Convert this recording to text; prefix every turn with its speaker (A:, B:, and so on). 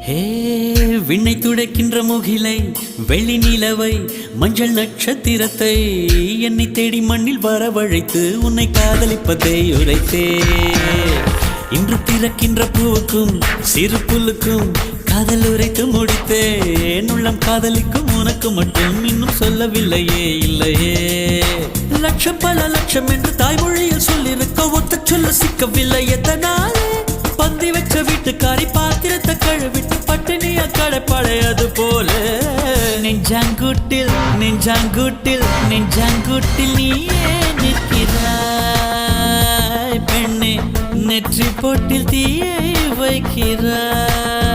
A: ஹே விண்ணை துடைக்கின்ற முகிலை வெள்ளி நிலவை மஞ்சள் நட்சத்திரத்தை என்னை தேடி மண்ணில் வரவழைத்து உன்னை காதலிப்பதை உரைத்தே இன்று பிறக்கின்ற பூவுக்கும் சிறு புல்லுக்கும் காதல் உரைத்து முடித்தேன் உள்ளம் காதலிக்கும் உனக்கு மட்டும் இன்னும் சொல்லவில்லையே இல்லையே லட்சம் பல லட்சம் என்று தாய்மொழியில் சொல்லிருக்க ஒத்த சொல்ல சிக்கவில்லை எத்தனாலே பந்தி வச்ச வீட்டுக்காரி பாத்திரத்தை கழுவிட்டு பட்டினிய கடைப்படையது போல நெஞ்சாங்கூட்டில் நெஞ்சாங்கூட்டில் நெஞ்சாங்கூட்டில் நீயே நிற்கிறாய் பெண்ணே நெற்றி போட்டில் தீயை வைக்கிறாய்